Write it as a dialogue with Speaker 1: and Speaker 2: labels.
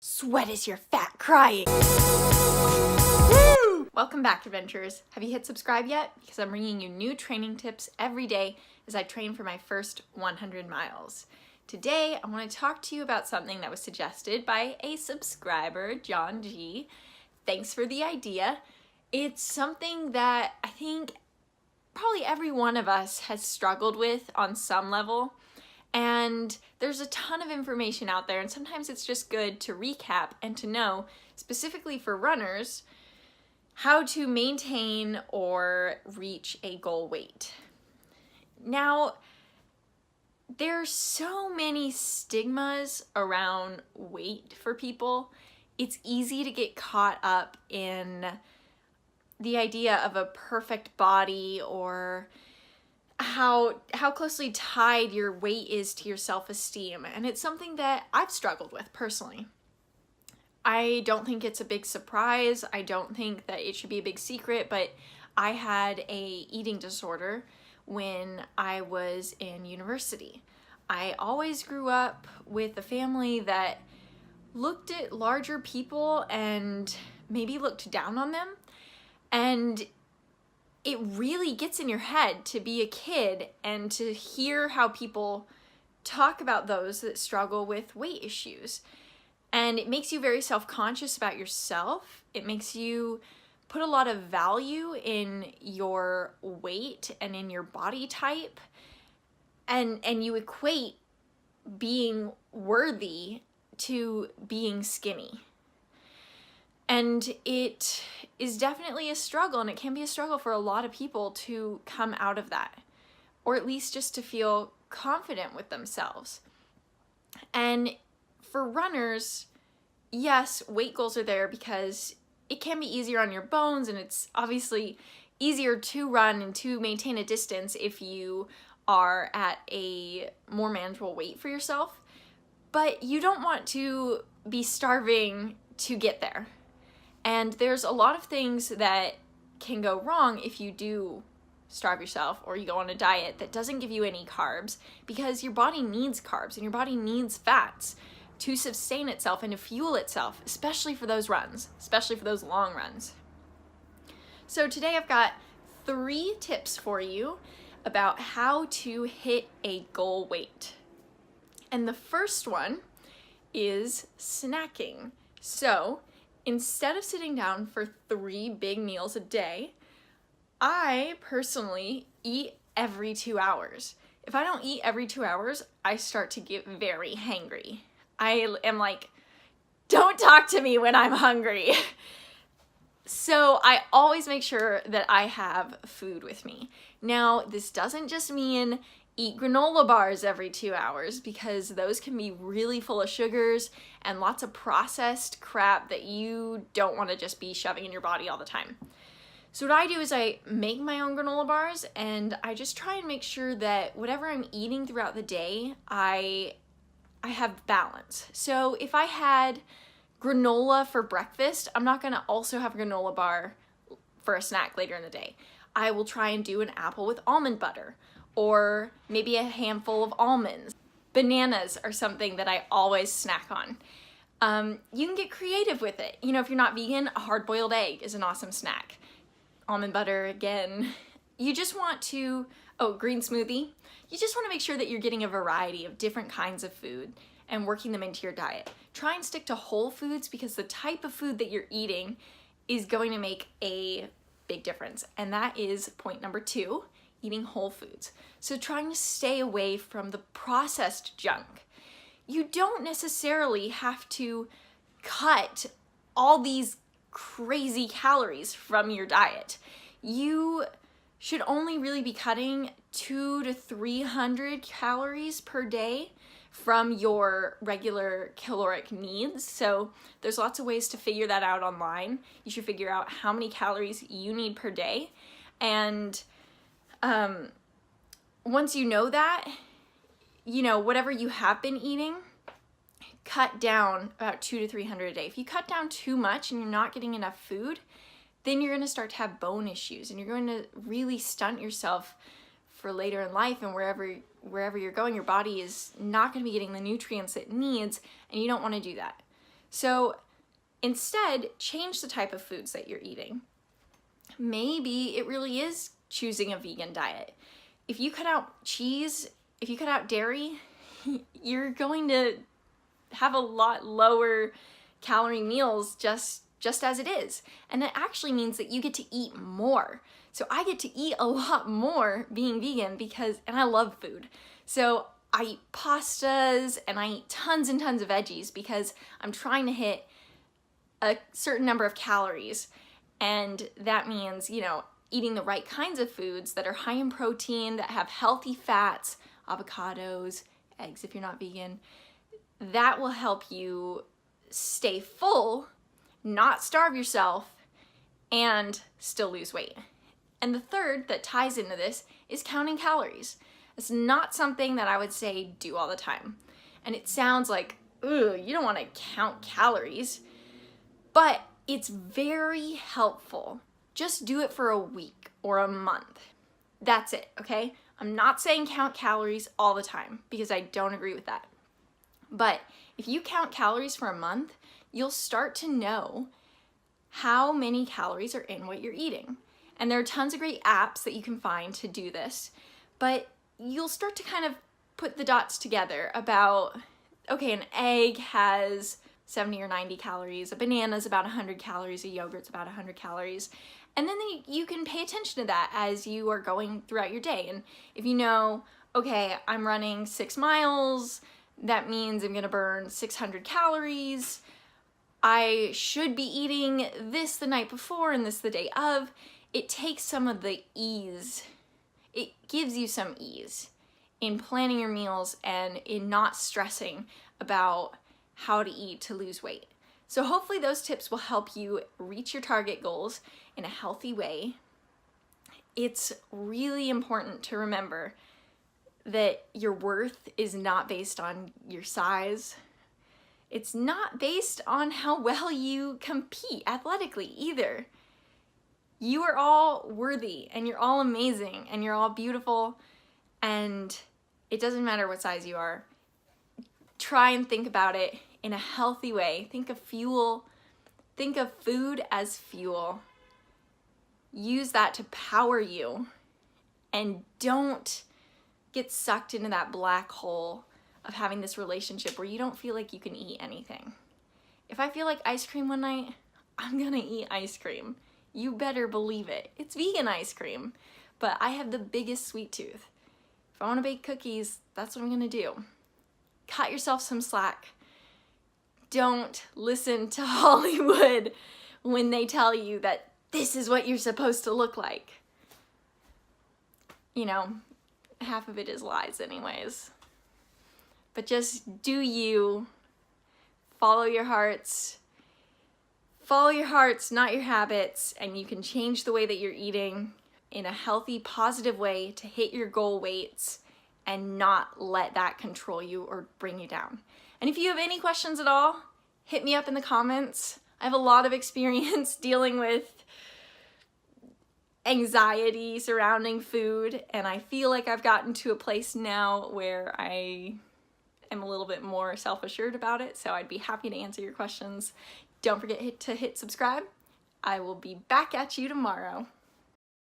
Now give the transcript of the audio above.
Speaker 1: Sweat is your fat crying. Woo! Welcome back, adventurers. Have you hit subscribe yet? Because I'm bringing you new training tips every day as I train for my first 100 miles. Today, I want to talk to you about something that was suggested by a subscriber, John G. Thanks for the idea. It's something that I think probably every one of us has struggled with on some level. And there's a ton of information out there, and sometimes it's just good to recap and to know, specifically for runners, how to maintain or reach a goal weight. Now, there's so many stigmas around weight for people. It's easy to get caught up in the idea of a perfect body or how closely tied your weight is to your self-esteem. And it's something that I've struggled with personally. I don't think it's a big surprise. I don't think that it should be a big secret, but I had a eating disorder when I was in university. I always grew up with a family that looked at larger people and maybe looked down on them. And it really gets in your head to be a kid and to hear how people talk about those that struggle with weight issues. And it makes you very self-conscious about yourself. It makes you put a lot of value in your weight and in your body type. And you equate being worthy to being skinny. And it is definitely a struggle, and it can be a struggle for a lot of people to come out of that, or at least just to feel confident with themselves. And for runners, yes, weight goals are there because it can be easier on your bones, and it's obviously easier to run and to maintain a distance if you are at a more manageable weight for yourself. But you don't want to be starving to get there. And there's a lot of things that can go wrong if you do starve yourself or you go on a diet that doesn't give you any carbs, because your body needs carbs and your body needs fats to sustain itself and to fuel itself, especially for those runs, especially for those long runs. So today I've got 3 tips for you about how to hit a goal weight. And the first one is snacking. So instead of sitting down for 3 big meals a day, I personally eat every 2 hours. If I don't eat every 2 hours, I start to get very hangry. I am like, don't talk to me when I'm hungry. So I always make sure that I have food with me. Now, this doesn't just mean eat granola bars every 2 hours, because those can be really full of sugars and lots of processed crap that you don't want to just be shoving in your body all the time. So what I do is I make my own granola bars, and I just try and make sure that whatever I'm eating throughout the day, I have balance. So if I had granola for breakfast, I'm not going to also have a granola bar for a snack later in the day. I will try and do an apple with almond butter, or maybe a handful of almonds. Bananas are something that I always snack on. You can get creative with it. You know, if you're not vegan, a hard-boiled egg is an awesome snack. Almond butter, again. You just want to, green smoothie. You just want to make sure that you're getting a variety of different kinds of food and working them into your diet. Try and stick to whole foods, because the type of food that you're eating is going to make a big difference. And that is point number 2. Eating whole foods. So trying to stay away from the processed junk. You don't necessarily have to cut all these crazy calories from your diet. You should only really be cutting 200 to 300 calories per day from your regular caloric needs. So there's lots of ways to figure that out online. You should figure out how many calories you need per day, and once you know that, whatever you have been eating, cut down about 200 to 300 a day. If you cut down too much and you're not getting enough food, then you're going to start to have bone issues, and you're going to really stunt yourself for later in life, and wherever you're going, your body is not going to be getting the nutrients it needs, and you don't want to do that. So instead, change the type of foods that you're eating. Maybe it really is choosing a vegan diet. If you cut out cheese, if you cut out dairy, you're going to have a lot lower calorie meals just as it is. And that actually means that you get to eat more. So I get to eat a lot more being vegan and I love food. So I eat pastas and I eat tons and tons of veggies because I'm trying to hit a certain number of calories. And that means, eating the right kinds of foods that are high in protein, that have healthy fats, avocados, eggs if you're not vegan. That will help you stay full, not starve yourself, and still lose weight. And the third that ties into this is counting calories. It's not something that I would say do all the time. And it sounds like, ugh, you don't want to count calories, but it's very helpful. Just do it for a week or a month. That's it, okay? I'm not saying count calories all the time because I don't agree with that. But if you count calories for a month, you'll start to know how many calories are in what you're eating. And there are tons of great apps that you can find to do this, but you'll start to kind of put the dots together about, okay, an egg has 70 or 90 calories, a banana is about 100 calories, a yogurt's about 100 calories. And then you can pay attention to that as you are going throughout your day. And if you know, okay, I'm running 6 miles, that means I'm gonna burn 600 calories. I should be eating this the night before and this the day of. It takes some of the ease. It gives you some ease in planning your meals and in not stressing about how to eat to lose weight. So hopefully those tips will help you reach your target goals in a healthy way. It's really important to remember that your worth is not based on your size. It's not based on how well you compete athletically either. You are all worthy and you're all amazing and you're all beautiful, and it doesn't matter what size you are. Try and think about it in a healthy way. Think of fuel. Think of food as fuel. Use that to power you, and don't get sucked into that black hole of having this relationship where you don't feel like you can eat anything. If I feel like ice cream one night, I'm gonna eat ice cream. You better believe it. It's vegan ice cream, but I have the biggest sweet tooth. If I want to bake cookies, that's what I'm gonna do. Cut yourself some slack. Don't listen to Hollywood when they tell you that this is what you're supposed to look like. Half of it is lies anyways. But just do you. Follow your hearts. Follow your hearts, not your habits, and you can change the way that you're eating in a healthy, positive way to hit your goal weights and not let that control you or bring you down. And if you have any questions at all, hit me up in the comments. I have a lot of experience dealing with anxiety surrounding food, and I feel like I've gotten to a place now where I am a little bit more self-assured about it, so I'd be happy to answer your questions. Don't forget to hit subscribe. I will be back at you tomorrow.